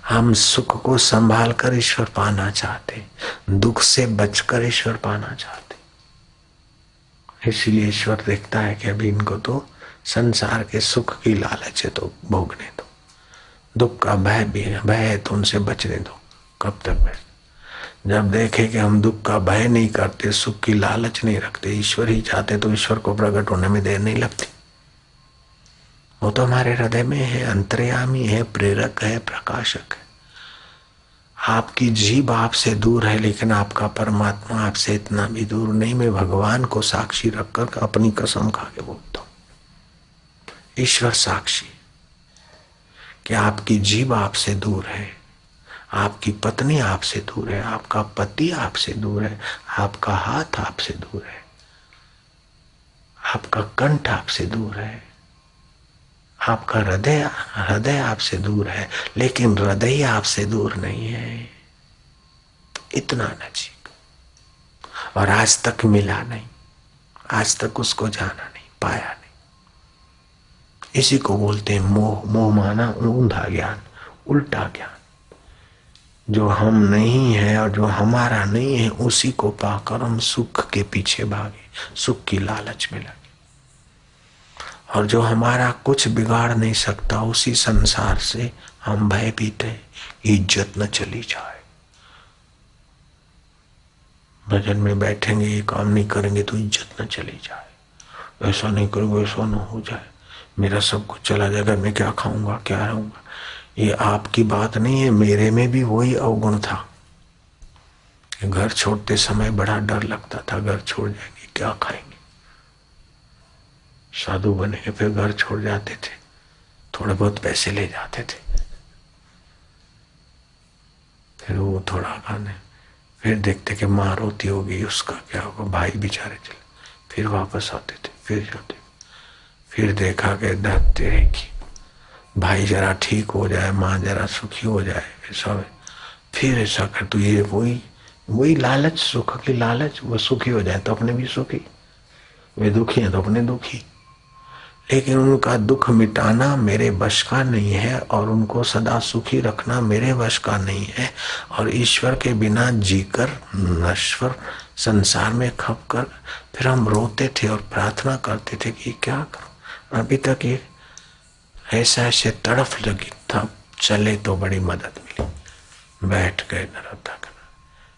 हम सुख को संभाल कर ईश्वर पाना चाहते, दुख से बचकर ईश्वर पाना चाहते। इसलिए ईश्वर देखता है कि अभी इनको तो संसार के सुख की लालच है तो भोगने दो, दुख का भय भी है, भय है तो उनसे बचने दो। कब तक भय? जब देखे कि हम दुख का भय नहीं करते, सुख की लालच नहीं रखते, ईश्वर ही चाहते, तो ईश्वर को प्रकट होने में देर नहीं लगती। वो तो हमारे हृदय में है, अंतर्यामी है, प्रेरक है, प्रकाशक है। आपकी जीभ आपसे दूर है, लेकिन आपका परमात्मा आपसे इतना भी दूर नहीं। मैं भगवान को साक्षी रखकर अपनी कसम खा के बोलता हूं, ईश्वर साक्षी कि आपकी जीभ आपसे दूर है, आपकी पत्नी आपसे दूर है, आपका पति आपसे दूर है, आपका हाथ आपसे दूर है, आपका कंठ आपसे दूर है, आपका हृदय हृदय आपसे दूर है, लेकिन हृदय आपसे दूर नहीं है। इतना नजीक, और आज तक मिला नहीं, आज तक उसको जाना नहीं, पाया नहीं। इसी को बोलते हैं मोह। मोह माना ऊंधा ज्ञान, उल्टा ज्ञान। जो हम नहीं है और जो हमारा नहीं है, उसी को पाकर हम सुख के पीछे भागे, सुख की लालच में लगे। और जो हमारा कुछ बिगाड़ नहीं सकता, उसी संसार से हम भयभीत हैं, इज्जत न चली जाए। भजन में बैठेंगे, ये काम नहीं करेंगे तो इज्जत न चली जाए, ऐसा नहीं करोगे ऐसा न हो जाए, मेरा सब कुछ चला जाएगा, मैं क्या खाऊंगा क्या रहूंगा। ये आपकी बात नहीं है, मेरे में भी वही अवगुण था। घर छोड़ते समय बड़ा डर लगता था, घर छोड़ जाएंगे क्या खाएंगे। साधु बने के फिर घर छोड़ जाते थे, थोड़े बहुत पैसे ले जाते थे, फिर वो थोड़ा खाने, फिर देखते कि माँ रोती होगी, उसका क्या होगा, भाई बेचारे चले, फिर वापस आते थे, फिर जाते, फिर देखा कि डरते रहे कि भाई जरा ठीक हो जाए, माँ जरा सुखी हो जाए, ऐसा फिर ऐसा कर। तो ये वही लालच, सुख की लालच, वो सुखी हो जाए तो अपने भी सुखी, वे दुखी हैं तो अपने दुखी। लेकिन उनका दुख मिटाना मेरे वश का नहीं है, और उनको सदा सुखी रखना मेरे वश का नहीं है। और ईश्वर के बिना जीकर नश्वर संसार में खप कर फिर हम रोते थे और प्रार्थना करते थे कि क्या करूं। अभी तक ये ऐसा ऐसे तड़फ लगी, था चले तो बड़ी मदद मिली। बैठ गए नरोत्तम।